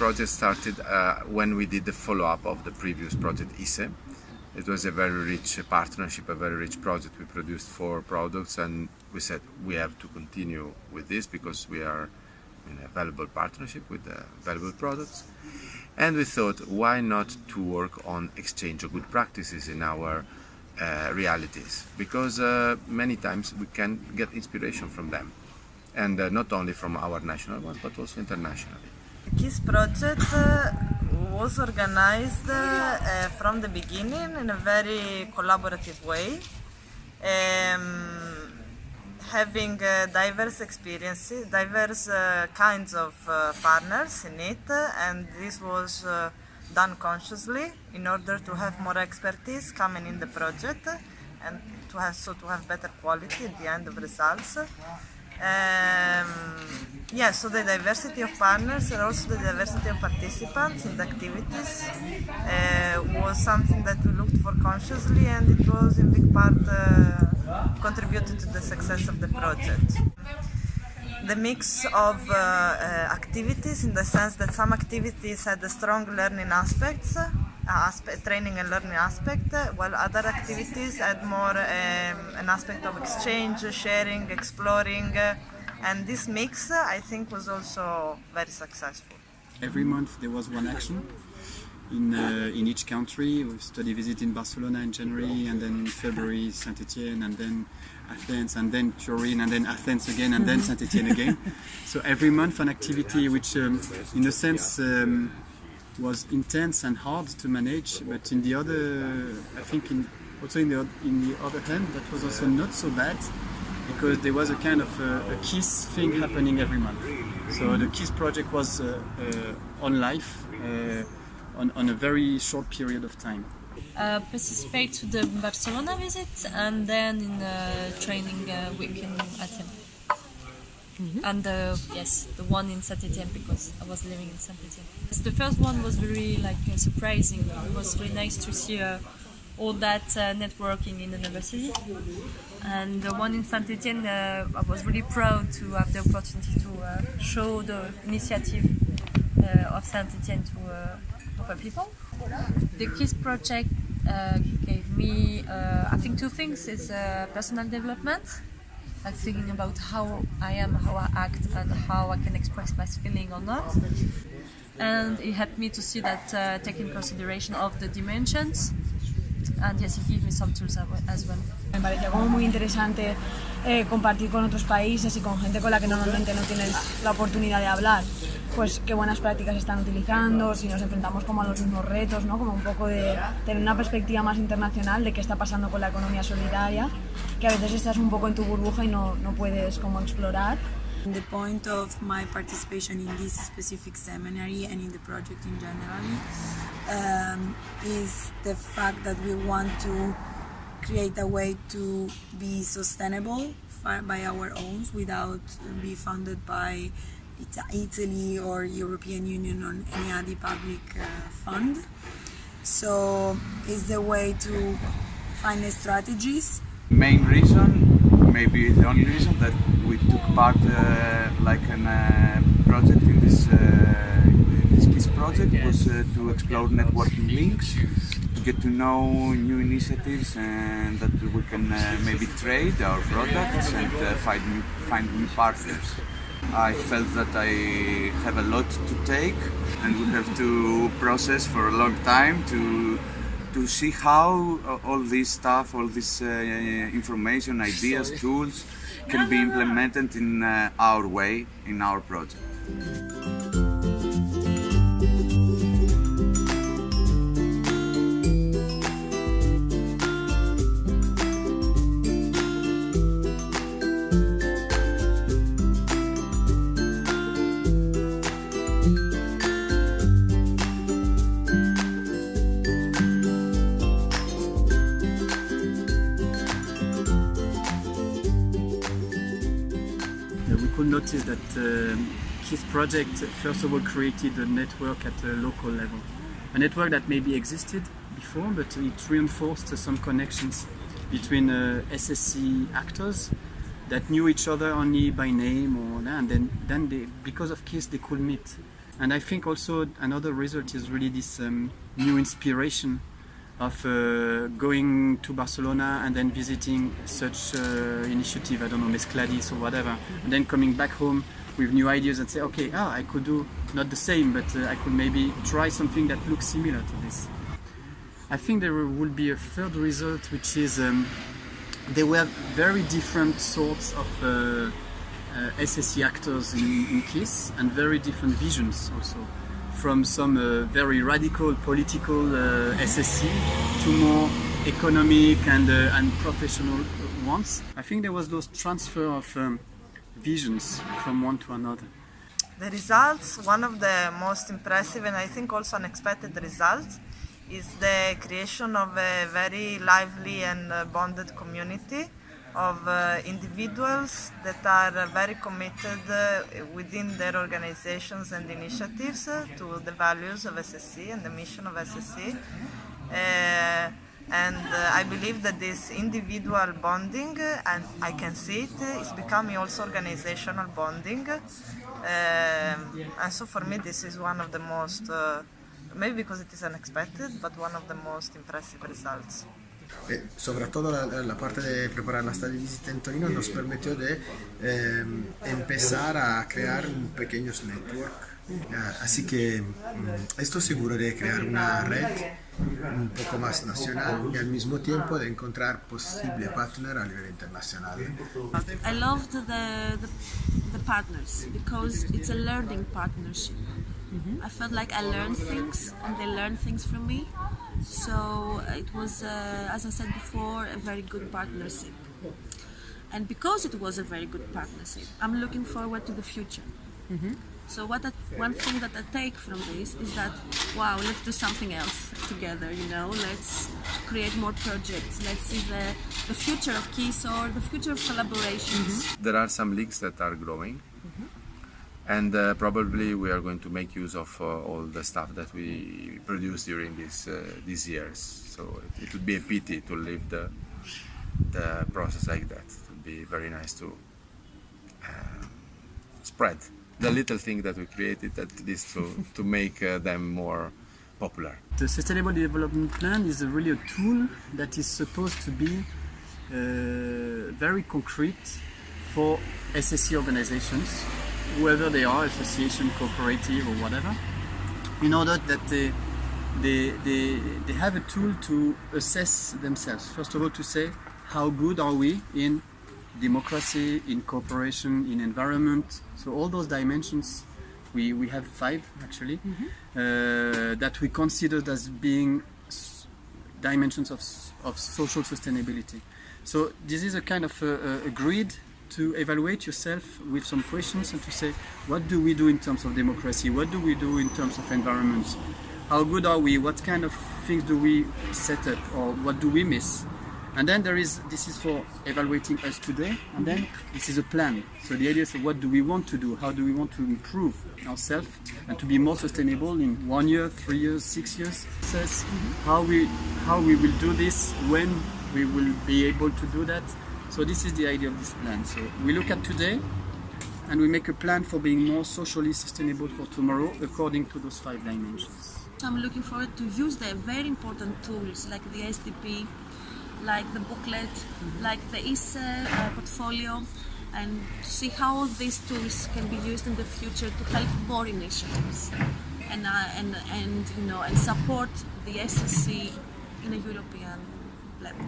project started when we did the follow-up of the previous project ISE. It was a very rich partnership, a very rich project. We produced 4 products and we said we have to continue with this because we are in a valuable partnership with valuable products. And we thought, why not to work on exchange of good practices in our realities? Because many times we can get inspiration from them. And not only from our national ones, but also internationally. This project was organized from the beginning in a very collaborative way, having diverse experiences, diverse kinds of partners in it, and this was done consciously in order to have more expertise coming in the project and to have better quality at the end of results. So the diversity of partners and also the diversity of participants in the activities was something that we looked for consciously, and it was in big part contributed to the success of the project. The mix of activities, in the sense that some activities had a strong learning aspects, training and learning aspect, while other activities had more an aspect of exchange, sharing, exploring, and this mix I think was also very successful. Every month there was one action in each country. We study visit in Barcelona in January, and then in February Saint Etienne, and then Athens, and then Torino, and then Athens again, and then Saint Etienne again. So every month an activity which in a sense was intense and hard to manage, but in the other, I think in the other hand, that was also not so bad, because there was a kind of a KISS thing happening every month. So the KISS project was on life on a very short period of time. Participate to the Barcelona visit, and then in the training week in Etienne. Mm-hmm. And the one in Saint Etienne, because I was living in Saint Etienne. The first one was very surprising. It was really nice to see all that networking in the university. And the one in Saint Etienne, I was really proud to have the opportunity to show the initiative of Saint Etienne to other people. The KISS project gave me, I think, 2 things. It's personal development, like thinking about how I am, how I act, and how I can express my feeling or not. And it helped me to see that taking consideration of the dimensions. And yes, it gave me some tools as well. Me pareció como muy interesante compartir con otros países y con gente con la que normalmente no tienes la oportunidad de hablar, pues qué buenas prácticas están utilizando, si nos enfrentamos como a los mismos retos, ¿no? Como un poco de tener una perspectiva más internacional de qué está pasando con la economía solidaria, que a veces estás un poco en tu burbuja y no puedes como explorar. The point of my participation in this specific seminary and in the project in general is the fact that we want to create a way to be sustainable by our own without be funded by Italy or European Union or any other public fund. So it's the way to find the strategies. Main reason, maybe the only reason, that we took part like a project in this KISS project was to explore networking links, to get to know new initiatives, and that we can maybe trade our products and find new partners. I felt that I have a lot to take, and we have to process for a long time to see how all this stuff, all this information, ideas, tools can be implemented in our way, in our project. Notice that KISS project first of all created a network at a local level, a network that maybe existed before, but it reinforced some connections between SSC actors that knew each other only by name, or and then they, because of KISS, they could meet. And I think also another result is really this new inspiration of going to Barcelona and then visiting such initiative, I don't know, Mescladís or whatever, and then coming back home with new ideas and say, okay, I could do not the same, but I could maybe try something that looks similar to this. I think there will be a third result, which is there were very different sorts of SSE actors in KISS and very different visions also, from some very radical political SSE to more economic and professional ones. I think there was those transfer of visions from one to another. The results, one of the most impressive and I think also unexpected results, is the creation of a very lively and bonded community of individuals that are very committed within their organizations and initiatives to the values of SSE and the mission of SSE. And I believe that this individual bonding, and I can see it, is becoming also organizational bonding. And so for me this is one of the most, maybe because it is unexpected, but one of the most impressive results. Sobre todo la parte de preparar la estadia de visita en Torino nos permitió de empezar a crear un pequeño network. Así que estoy seguro de crear una red un poco más nacional y al mismo tiempo de encontrar posible partner a nivel internacional. I loved the partners because it's a learning partnership. I felt like I learned things and they learned things from me. So it was, as I said before, a very good partnership. And because it was a very good partnership, I'm looking forward to the future. So one thing that I take from this is that, wow, let's do something else together, let's create more projects, let's see the future of KISS or the future of collaborations. There are some leagues that are growing. And probably we are going to make use of all the stuff that we produced during these years. So it would be a pity to leave the process like that. It would be very nice to spread the little thing that we created, at least to make them more popular. The Sustainable Development Plan is really a tool that is supposed to be very concrete for SSE organizations, whether they are association, cooperative or whatever, in order that they have a tool to assess themselves. First of all, to say how good are we in democracy, in cooperation, in environment. So all those dimensions, we have 5 actually, that we considered as being dimensions of social sustainability. So this is a kind of a grid to evaluate yourself with some questions and to say, what do we do in terms of democracy? What do we do in terms of environment? How good are we? What kind of things do we set up, or what do we miss? And then this is for evaluating us today, and then this is a plan. So the idea is, what do we want to do? How do we want to improve ourselves and to be more sustainable in 1 year, 3 years, 6 years? It says how we will do this, when we will be able to do that. So this is the idea of this plan. So we look at today and we make a plan for being more socially sustainable for tomorrow according to those 5 dimensions. I'm looking forward to use the very important tools like the SDP, like the booklet, like the ISE portfolio, and to see how these tools can be used in the future to help more initiatives and support the SSE in a European level.